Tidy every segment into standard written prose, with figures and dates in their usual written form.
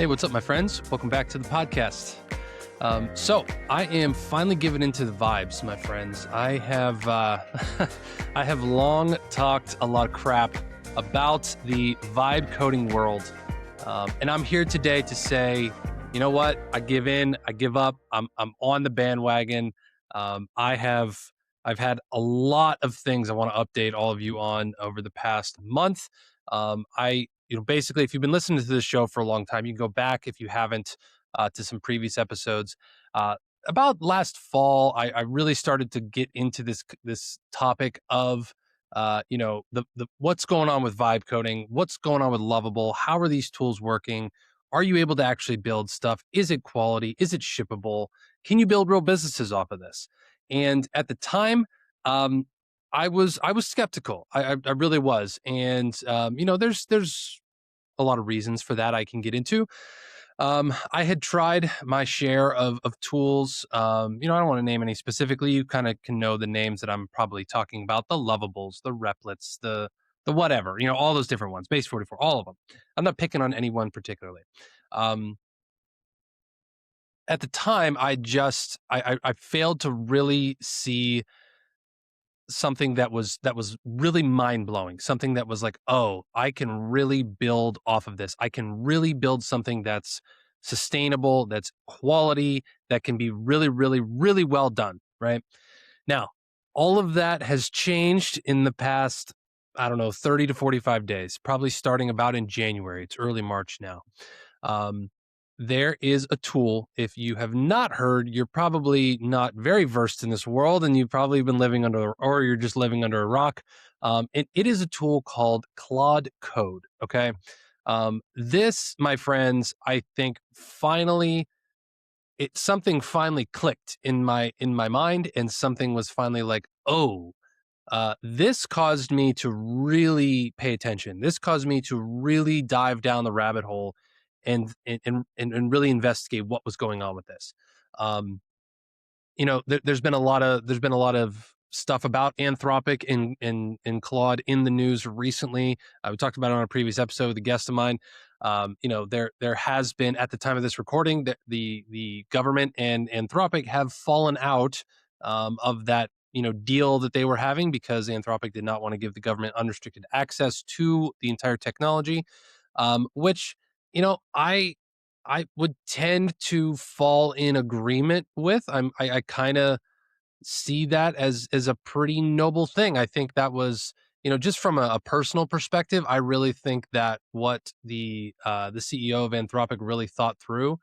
Hey, what's up, my friends? Welcome back to the podcast. So I am finally giving into the vibes, my friends. I have I have long talked a lot of crap about the vibe coding world, and I'm here today to say, you know what? I give in. I give up. I'm on the bandwagon. I've had a lot of things I want to update all of you on over the past month. Basically, if you've been listening to this show for a long time, you can go back if you haven't to some previous episodes. Uh, about last fall, I really started to get into this topic of the what's going on with vibe coding, what's going on with Lovable, how are these tools working? Are you able to actually build stuff? Is it quality? Is it shippable? Can you build real businesses off of this? And at the time, um, I was skeptical. I really was, and there's a lot of reasons for that I can get into. I had tried my share of tools. I don't want to name any specifically. You kind of can know the names that I'm probably talking about: the Lovables, the Replets, the whatever. All those different ones. Base 44, all of them. I'm not picking on any one particularly. Um, at the time, I failed to really see something that was really mind-blowing, something that was like, oh, I can really build off of this. I can really build something that's sustainable, that's quality, that can be really, really, really well done, right? Now, all of that has changed in the past, I don't know, 30 to 45 days, probably starting about in January. It's early March now. Um, there is a tool. If you have not heard, you're probably not very versed in this world, and you've probably been living under, or you're just living under a rock. And it is a tool called Claude Code. Okay. This, my friends, I think finally something finally clicked in my mind, and something was finally like, oh, this caused me to really pay attention. This caused me to really dive down the rabbit hole and really investigate what was going on with this. There's been a lot of stuff about Anthropic and Claude in the news recently. We talked about it on a previous episode with a guest of mine. There has been, at the time of this recording, that the government and Anthropic have fallen out of that deal that they were having, because Anthropic did not want to give the government unrestricted access to the entire technology, which I would tend to fall in agreement with. I kind of see that as a pretty noble thing. I think that was, just from a personal perspective, I really think that what the CEO of Anthropic really thought through,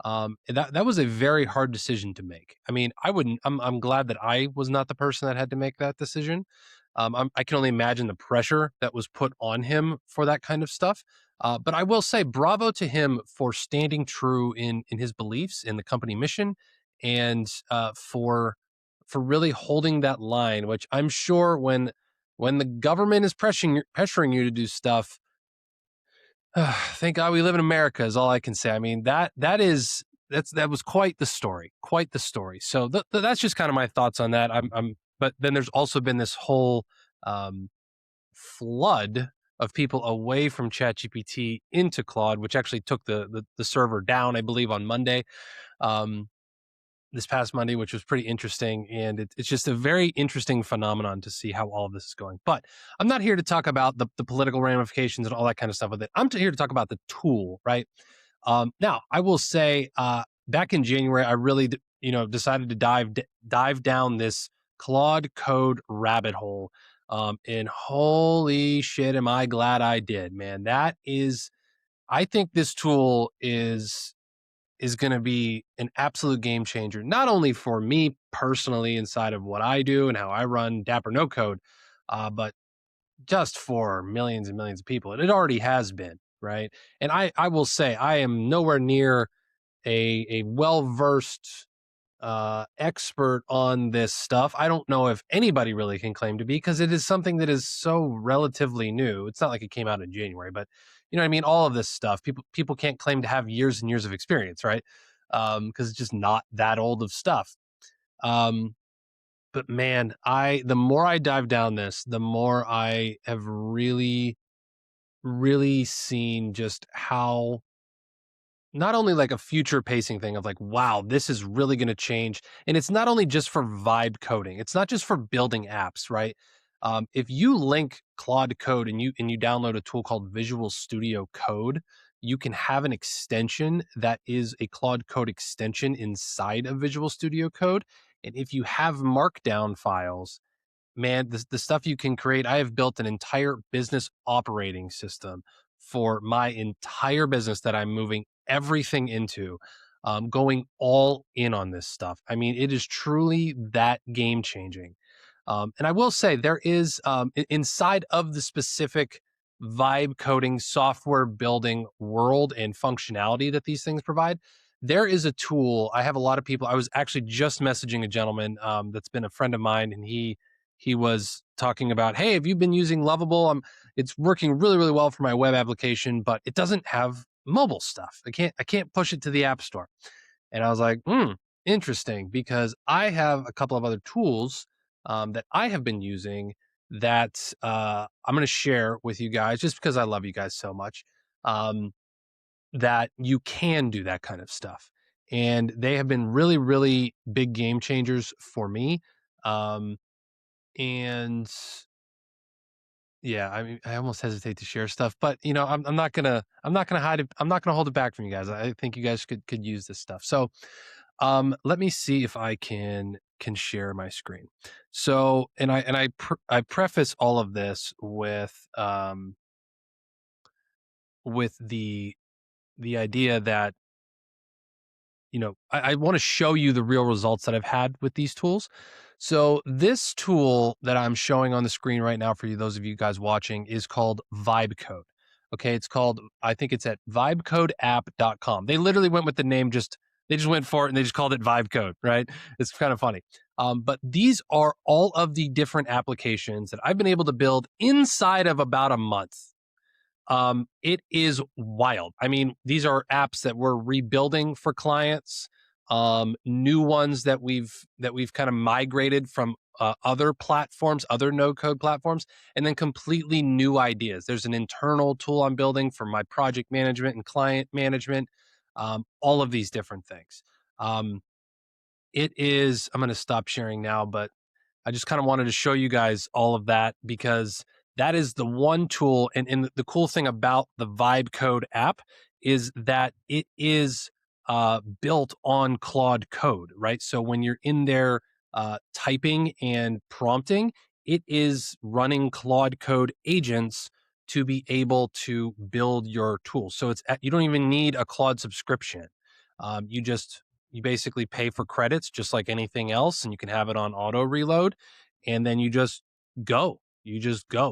that was a very hard decision to make. I mean, I'm glad that I was not the person that had to make that decision. I can only imagine the pressure that was put on him for that kind of stuff. But I will say, bravo to him for standing true in his beliefs, in the company mission, and for really holding that line. Which I'm sure when the government is pressuring you to do stuff, thank God we live in America, is all I can say. I mean, that was quite the story, quite the story. So that's just kind of my thoughts on that. But then there's also been this whole flood of people away from ChatGPT into Claude, which actually took the server down, I believe, on Monday, this past Monday, which was pretty interesting. And it's just a very interesting phenomenon to see how all of this is going. But I'm not here to talk about the political ramifications and all that kind of stuff with it. I'm here to talk about the tool, right? Now, I will say, back in January, I really, decided to dive down this Claude Code rabbit hole. And holy shit, am I glad I did, man. I think this tool is going to be an absolute game changer, not only for me personally inside of what I do and how I run Dapper No Code, but just for millions and millions of people. And it already has been, right? And I will say, I am nowhere near a well-versed expert on this stuff. I don't know if anybody really can claim to be, because it is something that is so relatively new. It's not like it came out in January, but you know what I mean? All of this stuff, people can't claim to have years and years of experience, right? Because it's just not that old of stuff. But man, the more I dive down this, the more I have really, really seen just how not only like a future pacing thing of like, wow, this is really going to change. And it's not only just for vibe coding. It's not just for building apps, right? If you link Claude Code and you download a tool called Visual Studio Code, you can have an extension that is a Claude Code extension inside of Visual Studio Code. And if you have markdown files, man, the stuff you can create. I have built an entire business operating system for my entire business that I'm moving everything into, going all in on this stuff. I mean, it is truly that game changing. And I will say there is inside of the specific vibe coding software building world and functionality that these things provide. There is a tool. I have a lot of people. I was actually just messaging a gentleman that's been a friend of mine, and he was talking about, hey, have you been using Lovable? It's working really, really well for my web application, but it doesn't have mobile stuff. I can't push it to the app store. And I was like, interesting, because I have a couple of other tools that I have been using that I'm going to share with you guys just because I love you guys so much, that you can do that kind of stuff. And they have been really, really big game changers for me. Um, and yeah, I mean, I almost hesitate to share stuff, but I'm not gonna hide it. I'm not gonna hold it back from you guys. I think you guys could use this stuff. So, let me see if I can share my screen. So, I preface all of this with the idea that I want to show you the real results that I've had with these tools. So this tool that I'm showing on the screen right now for you, those of you guys watching, is called VibeCode. Okay, I think it's at vibecodeapp.com. They literally went with the name, they just went for it and they just called it VibeCode, right? It's kind of funny. But these are all of the different applications that I've been able to build inside of about a month. It is wild. I mean, these are apps that we're rebuilding for clients, new ones that we've kind of migrated from other platforms, other no code platforms, and then completely new ideas. There's an internal tool I'm building for my project management and client management, all of these different things. Um, I'm going to stop sharing now, but I just kind of wanted to show you guys all of that because that is the one tool. And the cool thing about the VibeCode app is that it is built on Claude Code, right? So when you're in there typing and prompting, it is running Claude Code agents to be able to build your tool. So you don't even need a Claude subscription. You basically pay for credits just like anything else, and you can have it on auto reload, and then you just go,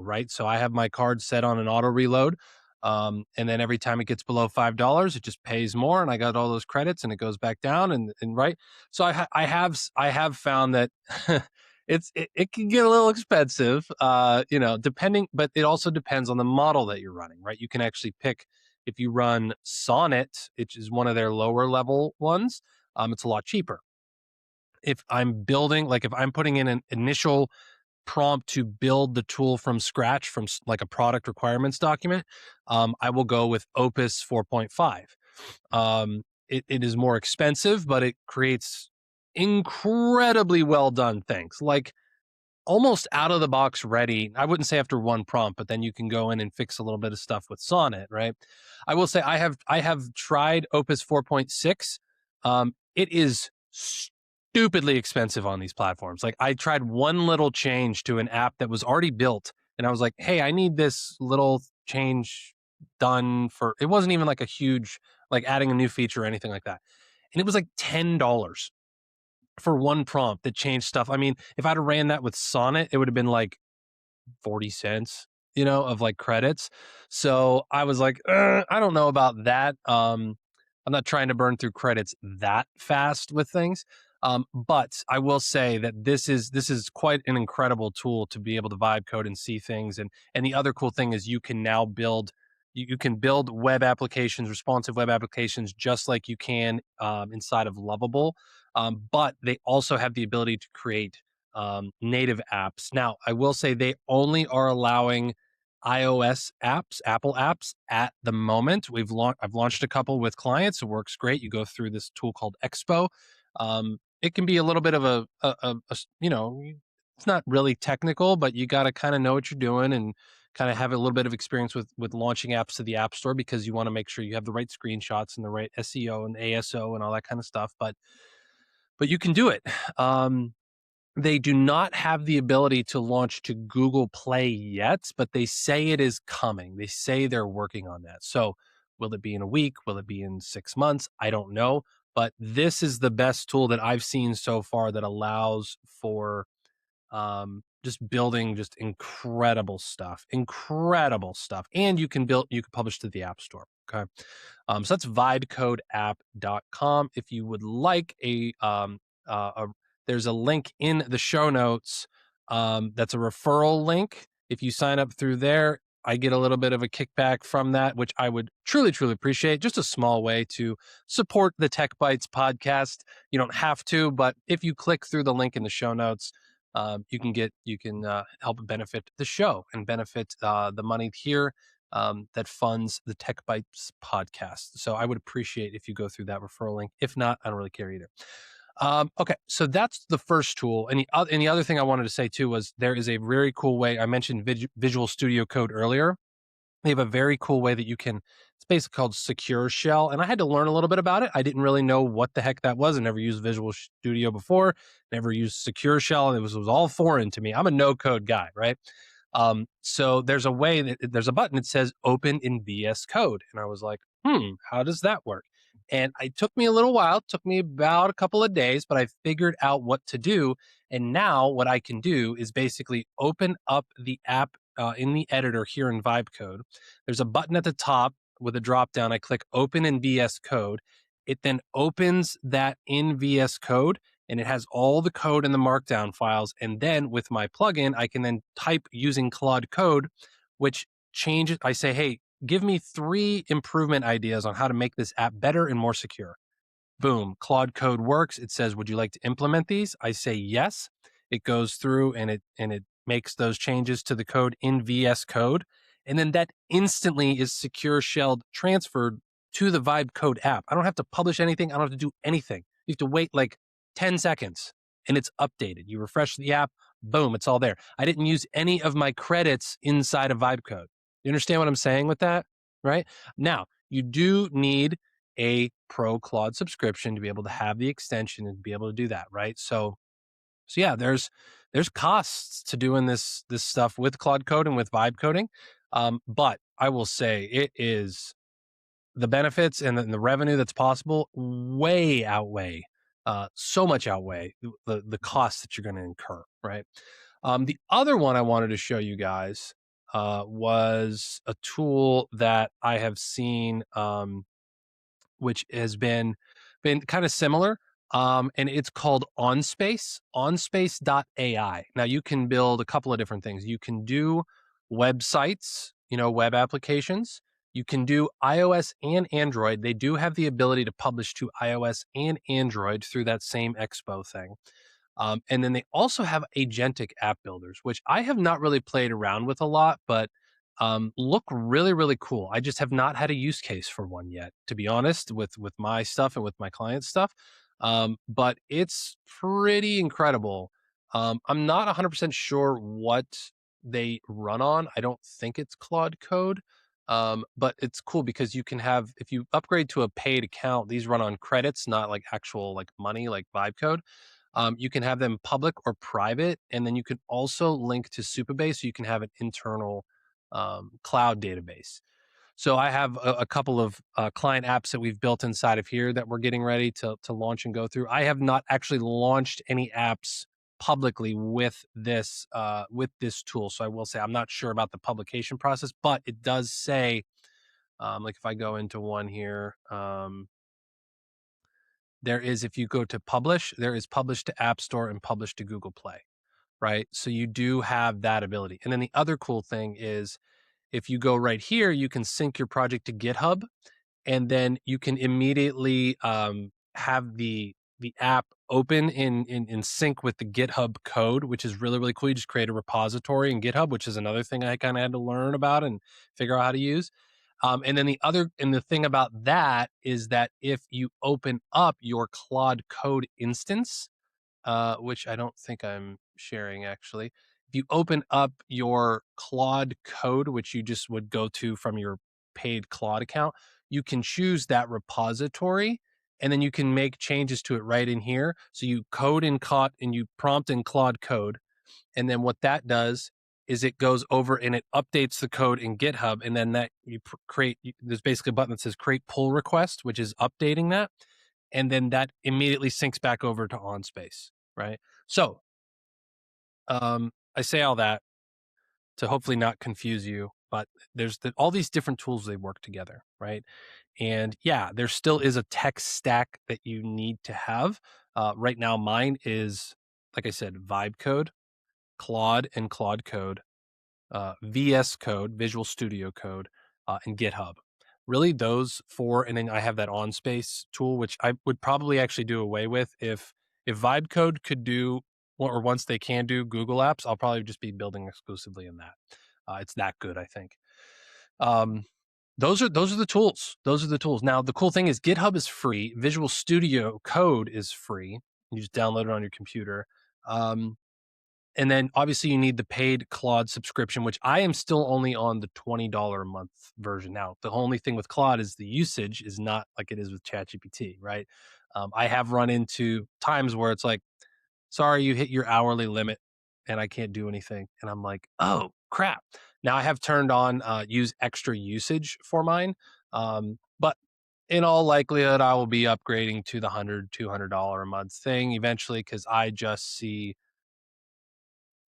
right? So I have my card set on an auto reload, and then every time it gets below $5, it just pays more, and I got all those credits, and it goes back down, and right. So I have found that it can get a little expensive, depending, but it also depends on the model that you're running, right? You can actually pick if you run Sonnet, which is one of their lower level ones. It's a lot cheaper. If I'm putting in an initial prompt to build the tool from scratch from like a product requirements document, I will go with Opus 4.5. It is more expensive, but it creates incredibly well done things, like almost out of the box ready. I wouldn't say after one prompt, but then you can go in and fix a little bit of stuff with Sonnet, right? I will say I have tried Opus 4.6. It is stupidly expensive on these platforms. Like I tried one little change to an app that was already built, and I was like, hey, I need this little change done for, it wasn't even like a huge, like adding a new feature or anything like that. And it was like $10 for one prompt that changed stuff. I mean, if I'd have ran that with Sonnet, it would have been like 40 cents, of like credits. So I was like, I don't know about that. I'm not trying to burn through credits that fast with things. But I will say that this is quite an incredible tool to be able to vibe code and see things. And the other cool thing is you can now you can build web applications, responsive web applications, just like you can inside of Lovable. But they also have the ability to create native apps. Now, I will say they only are allowing iOS apps, Apple apps at the moment. I've launched a couple with clients. It works great. You go through this tool called Expo. It can be a little bit of it's not really technical, but you got to kind of know what you're doing and kind of have a little bit of experience with launching apps to the App Store, because you want to make sure you have the right screenshots and the right SEO and ASO and all that kind of stuff. But you can do it. They do not have the ability to launch to Google Play yet, but they say it is coming. They say they're working on that. So will it be in a week? Will it be in 6 months? I don't know. But this is the best tool that I've seen so far that allows for just building just incredible stuff. And you can publish to the App Store. Okay. So that's vibecodeapp.com. If you would like there's a link in the show notes. That's a referral link. If you sign up through there, I get a little bit of a kickback from that, which I would truly, truly appreciate. Just a small way to support the Tech Bites podcast. You don't have to, but if you click through the link in the show notes, you can help benefit the show and benefit the money here that funds the Tech Bites podcast. So I would appreciate if you go through that referral link. If not, I don't really care either. Okay, so that's the first tool. And the other thing I wanted to say too was there is a very cool way. I mentioned Visual Studio Code earlier. They have a very cool way that you can, it's basically called Secure Shell. And I had to learn a little bit about it. I didn't really know what the heck that was. I never used Visual Studio before, never used Secure Shell. And it was all foreign to me. I'm a no code guy, right? So there's there's a button that says open in VS Code. And I was like, how does that work? And it took me a little while. It took me about a couple of days, but I figured out what to do. And now what I can do is basically open up the app in the editor here in VibeCode. There's a button at the top with a drop down. I click open in VS Code. It then opens that in VS Code, and it has all the code in the markdown files. And then with my plugin, I can then type using Claude Code, which changes. I say, hey, give me 3 improvement ideas on how to make this app better and more secure. Boom, Claude Code works. It says, would you like to implement these? I say yes. It goes through and it makes those changes to the code in VS Code. And then that instantly is secure shelled transferred to the VibeCode app. I don't have to publish anything. I don't have to do anything. You have to wait like 10 seconds and it's updated. You refresh the app, boom, it's all there. I didn't use any of my credits inside of VibeCode. You understand what I'm saying with that, right? Now, you do need a Pro Claude subscription to be able to have the extension and be able to do that, right? So yeah, there's costs to doing this stuff with Claude Code and with vibe coding. But I will say it is the benefits and the revenue that's possible way outweigh, so much outweigh the costs that you're going to incur, right? The other one I wanted to show you guys was a tool that I have seen, which has been kind of similar. And it's called onspace.ai. Now you can build a couple of different things. You can do websites, web applications. You can do iOS and Android. They do have the ability to publish to iOS and Android through that same Expo thing. And then they also have agentic app builders, which I have not really played around with a lot, but look really, really cool. I just have not had a use case for one yet, to be honest, with my stuff and with my client stuff. But it's pretty incredible. I'm not 100% sure what they run on. I don't think it's Claude Code. But it's cool because you can have, if you upgrade to a paid account, these run on credits, not like actual like money, like VibeCode. You can have them public or private, and then you can also link to Supabase, so you can have an internal cloud database. So I have a couple of client apps that we've built inside of here that we're getting ready to launch and go through. I have not actually launched any apps publicly with this tool, so I will say I'm not sure about the publication process, but it does say, like if I go into one here. There is, if you go to publish, there is publish to App Store and publish to Google Play, right? So you do have that ability. And then the other cool thing is if you go right here, you can sync your project to GitHub, and then you can immediately have the the app open in sync with the GitHub code, which is really, really cool. You just create a repository in GitHub, which is another thing I kind of had to learn about and figure out how to use. And then the thing about that is that if you open up your Claude Code instance, which I don't think I'm sharing actually, if you open up your Claude Code, which you just would go to from your paid Claude account, you can choose that repository, and then you can make changes to it right in here. So you code in Claude and you prompt in Claude Code, and then what that does is it goes over and it updates the code in GitHub, and then that you there's basically a button that says create pull request, which is updating that, and then that immediately syncs back over to OnSpace, right? So I say all that to hopefully not confuse you, but there's all these different tools, they work together, right? And yeah, there still is a tech stack that you need to have. Right now, mine is, like I said, VibeCode, Claude and Claude Code, VS Code, Visual Studio Code, and GitHub. Really, those four, and then I have that OnSpace tool, which I would probably actually do away with if VibeCode could do, or once they can do Google Apps, I'll probably just be building exclusively in that. It's that good, I think. Those are the tools. Those are the tools. Now, the cool thing is GitHub is free. Visual Studio Code is free. You just download it on your computer. And then obviously you need the paid Claude subscription, which I am still only on the $20 a month version now. The only thing with Claude is the usage is not like it is with ChatGPT, right? I have run into times where it's like, sorry, you hit your hourly limit and I can't do anything. And I'm like, oh, crap. Now I have turned on use extra usage for mine. But in all likelihood, I will be upgrading to the $100, $200 a month thing eventually, because I just see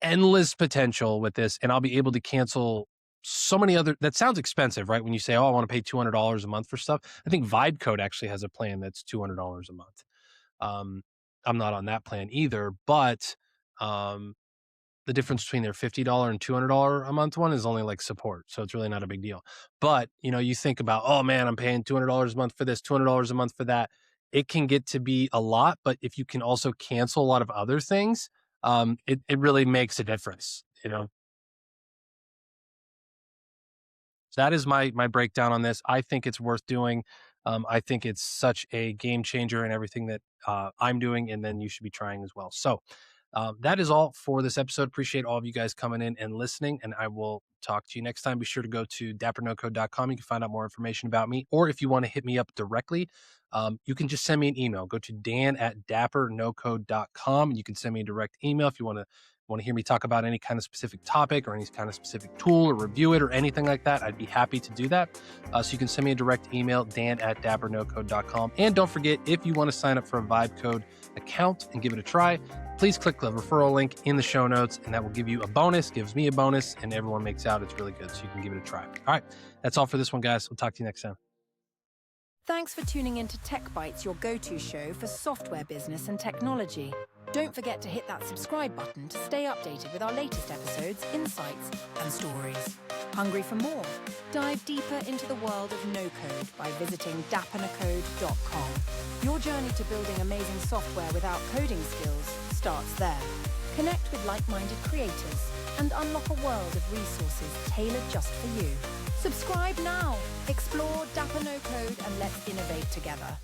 endless potential with this, and I'll be able to cancel so many other. That sounds expensive, right? When you say, oh, I want to pay $200 a month for stuff. I think VibeCode actually has a plan that's $200 a month. I'm not on that plan either, but the difference between their $50 and $200 a month one is only like support, so it's really not a big deal. But you think about, oh man, I'm paying $200 a month for this, $200 a month for that. It can get to be a lot, but if you can also cancel a lot of other things, it really makes a difference. So that is my breakdown on this. I think it's worth doing. I think it's such a game changer in everything that I'm doing, and then you should be trying as well. So that is all for this episode. Appreciate all of you guys coming in and listening, and I will talk to you next time. Be sure to go to dappernocode.com. You can find out more information about me, or if you want to hit me up directly, you can just send me an email. Go to dan@dappernocode.com, and you can send me a direct email if you want to hear me talk about any kind of specific topic or any kind of specific tool or review it or anything like that. I'd be happy to do that. So you can send me a direct email, dan@dappernocode.com. And don't forget, if you want to sign up for a VibeCode account and give it a try, please click the referral link in the show notes, and that will give you a bonus, gives me a bonus, and everyone makes out it's really good. So you can give it a try. All right. That's all for this one, guys. We'll talk to you next time. Thanks for tuning in to Tech Bites, your go-to show for software business and technology. Don't forget to hit that subscribe button to stay updated with our latest episodes, insights, and stories. Hungry for more? Dive deeper into the world of no-code by visiting dappernocode.com. Your journey to building amazing software without coding skills starts there. Connect with like-minded creators and unlock a world of resources tailored just for you. Subscribe now. Explore Dapper No Code and let's innovate together.